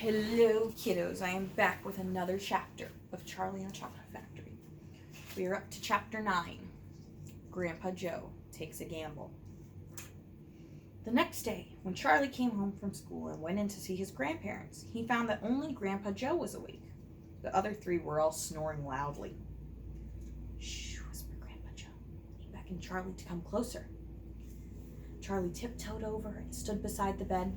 Hello, kiddos. I am back with another chapter of Charlie and the Chocolate Factory. We are up to chapter 9. Grandpa Joe takes a gamble. The next day, when Charlie came home from school and went in to see his grandparents, he found that only Grandpa Joe was awake. The other three were all snoring loudly. Shh, whispered Grandpa Joe. He beckoned Charlie to come closer. Charlie tiptoed over and stood beside the bed.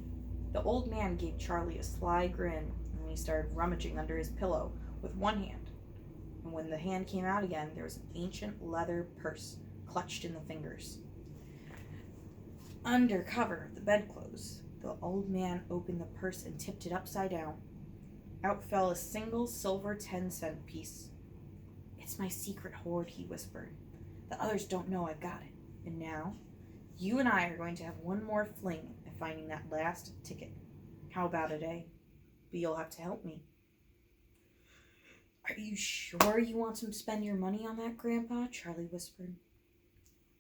The old man gave Charlie a sly grin, and he started rummaging under his pillow with one hand. And when the hand came out again, there was an ancient leather purse clutched in the fingers. Under cover of the bedclothes, the old man opened the purse and tipped it upside down. Out fell a single silver 10-cent piece. "It's my secret hoard," he whispered. "The others don't know I've got it. And now, you and I are going to have one more fling at finding that last ticket. How about it, eh? But you'll have to help me." "Are you sure you want to spend your money on that, Grandpa?" Charlie whispered.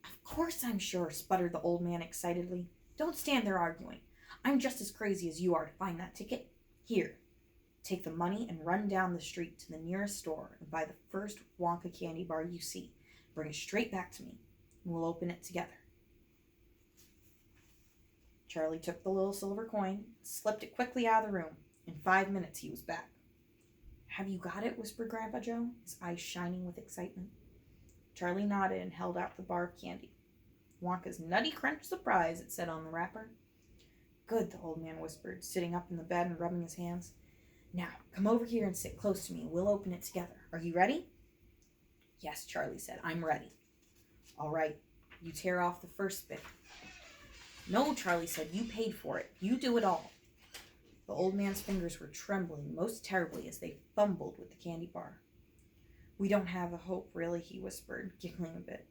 "Of course I'm sure," sputtered the old man excitedly. "Don't stand there arguing. I'm just as crazy as you are to find that ticket. Here, take the money and run down the street to the nearest store and buy the first Wonka candy bar you see. Bring it straight back to me, and we'll open it together." Charlie took the little silver coin, slipped it quickly out of the room. In 5 minutes he was back. "Have you got it?" whispered Grandpa Joe, his eyes shining with excitement. Charlie nodded and held out the bar of candy. "Wonka's Nutty Crunch Surprise," it said on the wrapper. "Good," the old man whispered, sitting up in the bed and rubbing his hands. "Now, come over here and sit close to me and we'll open it together. Are you ready?" "Yes," Charlie said, "I'm ready." "All right, you tear off the first bit." "No," Charlie said, "you paid for it. You do it all." The old man's fingers were trembling most terribly as they fumbled with the candy bar. "We don't have a hope, really," he whispered, giggling a bit.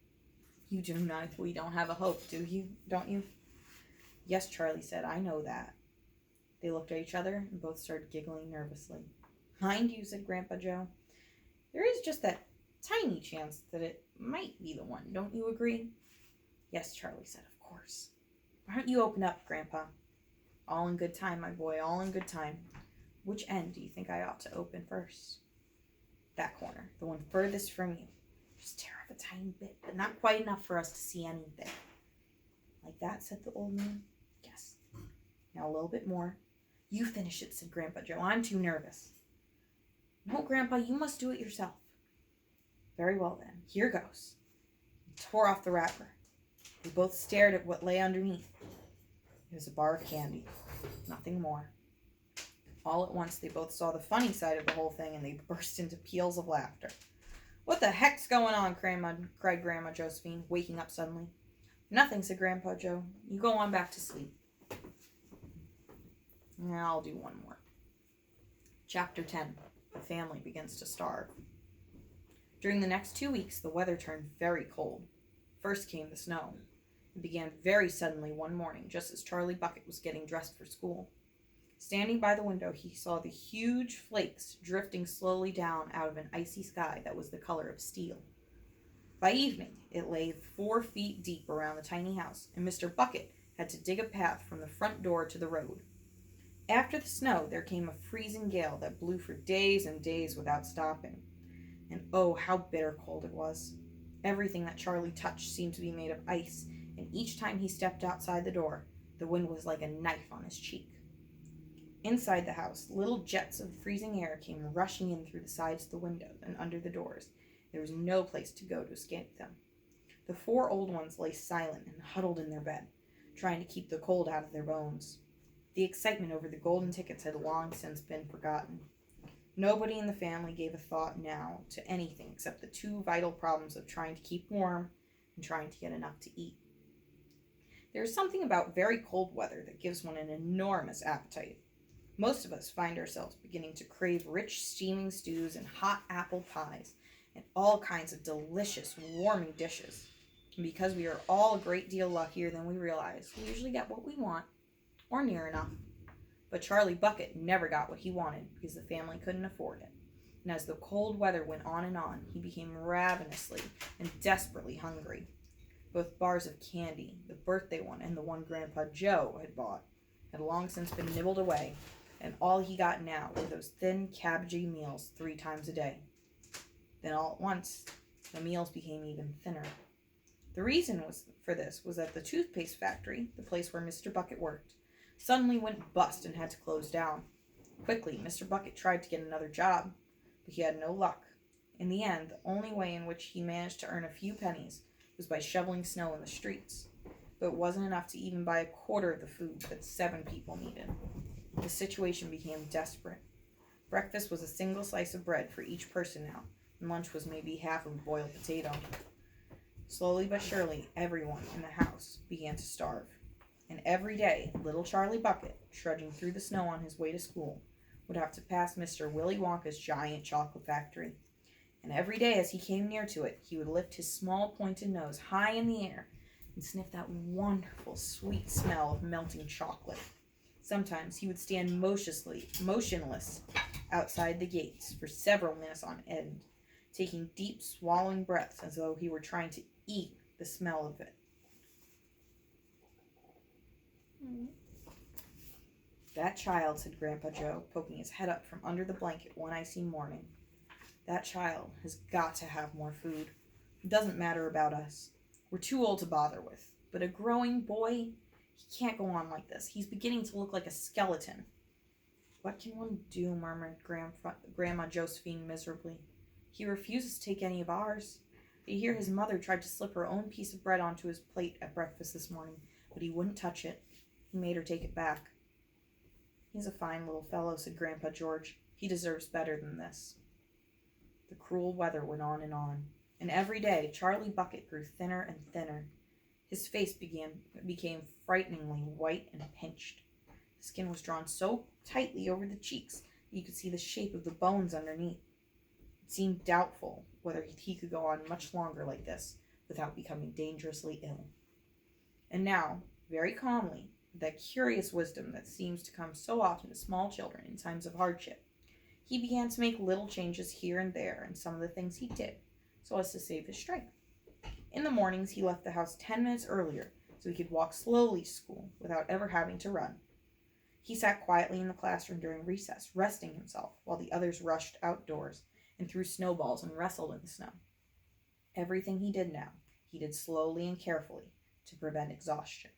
"You do not. We don't have a hope, do you? Don't you?" "Yes," Charlie said, "I know that." They looked at each other and both started giggling nervously. "Mind you," said Grandpa Joe, "there is just that tiny chance that it might be the one. Don't you agree?" "Yes," Charlie said, "of course." "Why don't you open up, Grandpa?" "All in good time, my boy, all in good time. Which end do you think I ought to open first?" "That corner, the one furthest from you. Just tear off a tiny bit, but not quite enough for us to see anything." "Like that?" said the old man. "Yes. Now a little bit more." "You finish it," said Grandpa Joe. "I'm too nervous." "No, Grandpa, you must do it yourself." "Very well then, here goes." He tore off the wrapper. They both stared at what lay underneath. It was a bar of candy, nothing more. All at once they both saw the funny side of the whole thing, and they burst into peals of laughter. "What the heck's going on?" cried Grandma Josephine, waking up suddenly. "Nothing," said Grandpa Joe. "You go on back to sleep." Now I'll do one more. Chapter 10. The family begins to starve. During the next 2 weeks, the weather turned very cold. First came the snow. It began very suddenly one morning, just as Charlie Bucket was getting dressed for school. Standing by the window, he saw the huge flakes drifting slowly down out of an icy sky that was the color of steel. By evening, it lay 4 feet deep around the tiny house, and Mr. Bucket had to dig a path from the front door to the road. After the snow, there came a freezing gale that blew for days and days without stopping. And oh, how bitter cold it was. Everything that Charlie touched seemed to be made of ice, and each time he stepped outside the door, the wind was like a knife on his cheek. Inside the house, little jets of freezing air came rushing in through the sides of the windows and under the doors. There was no place to go to escape them. The 4 old ones lay silent and huddled in their bed, trying to keep the cold out of their bones. The excitement over the golden tickets had long since been forgotten. Nobody in the family gave a thought now to anything except the 2 vital problems of trying to keep warm and trying to get enough to eat. There is something about very cold weather that gives one an enormous appetite. Most of us find ourselves beginning to crave rich steaming stews and hot apple pies and all kinds of delicious warming dishes. And because we are all a great deal luckier than we realize, we usually get what we want, or near enough. But Charlie Bucket never got what he wanted because the family couldn't afford it. And as the cold weather went on and on, he became ravenously and desperately hungry. Both bars of candy, the birthday one and the one Grandpa Joe had bought, had long since been nibbled away, and all he got now were those thin, cabbagey meals 3 times a day. Then all at once, the meals became even thinner. The reason for this was that the toothpaste factory, the place where Mr. Bucket worked, suddenly went bust and had to close down. Quickly, Mr. Bucket tried to get another job, but he had no luck. In the end, the only way in which he managed to earn a few pennies was by shoveling snow in the streets. But it wasn't enough to even buy a quarter of the food that 7 people needed. The situation became desperate. Breakfast was a single slice of bread for each person now, and lunch was maybe half of a boiled potato. Slowly but surely, everyone in the house began to starve. And every day, little Charlie Bucket, trudging through the snow on his way to school, would have to pass Mr. Willy Wonka's giant chocolate factory. And every day as he came near to it, he would lift his small pointed nose high in the air and sniff that wonderful sweet smell of melting chocolate. Sometimes he would stand motionless outside the gates for several minutes on end, taking deep swallowing breaths as though he were trying to eat the smell of it. That child, said Grandpa Joe, poking his head up from under the blanket one icy morning. That child has got to have more food. It doesn't matter about us. We're too old to bother with. But a growing boy, he can't go on like this. He's beginning to look like a skeleton. What can one do, murmured Grandma Josephine miserably. He refuses to take any of ours. I hear his mother tried to slip her own piece of bread onto his plate at breakfast this morning, but he wouldn't touch it. He made her take it back. He's a fine little fellow, said Grandpa George. He deserves better than this. The cruel weather went on, and every day Charlie Bucket grew thinner and thinner. His face became frighteningly white and pinched. His skin was drawn so tightly over the cheeks that you could see the shape of the bones underneath. It seemed doubtful whether he could go on much longer like this without becoming dangerously ill. And now, very calmly, with that curious wisdom that seems to come so often to small children in times of hardship, he began to make little changes here and there in some of the things he did, so as to save his strength. In the mornings, he left the house 10 minutes earlier so he could walk slowly to school without ever having to run. He sat quietly in the classroom during recess, resting himself, while the others rushed outdoors and threw snowballs and wrestled in the snow. Everything he did now, he did slowly and carefully to prevent exhaustion.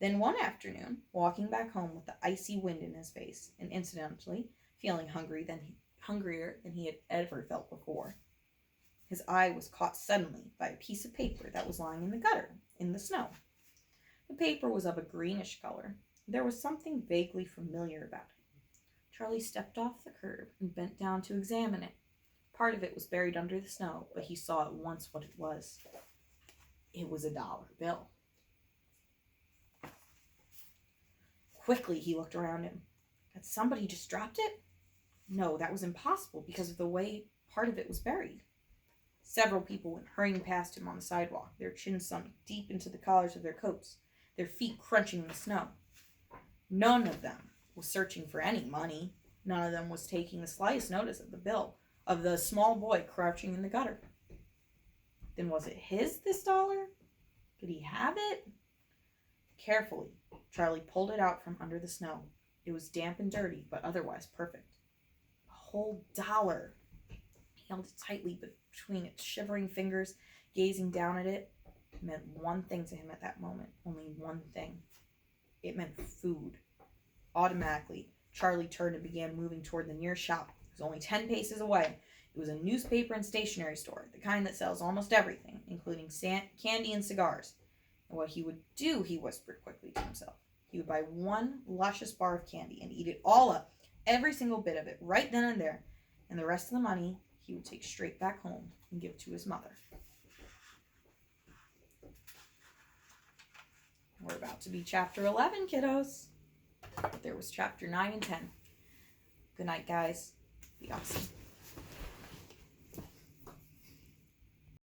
Then one afternoon, walking back home with the icy wind in his face, and incidentally feeling hungrier than he had ever felt before, his eye was caught suddenly by a piece of paper that was lying in the gutter, in the snow. The paper was of a greenish color. There was something vaguely familiar about it. Charlie stepped off the curb and bent down to examine it. Part of it was buried under the snow, but he saw at once what it was. It was a $1 bill. Quickly, he looked around him. Had somebody just dropped it? No, that was impossible because of the way part of it was buried. Several people went hurrying past him on the sidewalk, their chins sunk deep into the collars of their coats, their feet crunching in the snow. None of them was searching for any money. None of them was taking the slightest notice of the bill of the small boy crouching in the gutter. Then was it his, this $1? Could he have it? Carefully, Charlie pulled it out from under the snow. It was damp and dirty, but otherwise perfect. A whole $1. He held it tightly between its shivering fingers, gazing down at it. It meant one thing to him at that moment, only one thing. It meant food. Automatically, Charlie turned and began moving toward the nearest shop. It was only 10 paces away. It was a newspaper and stationery store, the kind that sells almost everything, including candy and cigars. And what he would do, he whispered quickly to himself. He would buy one luscious bar of candy and eat it all up, every single bit of it, right then and there. And the rest of the money he would take straight back home and give to his mother. We're about to be chapter 11, kiddos. There was chapter 9 and 10. Good night, guys. Be awesome.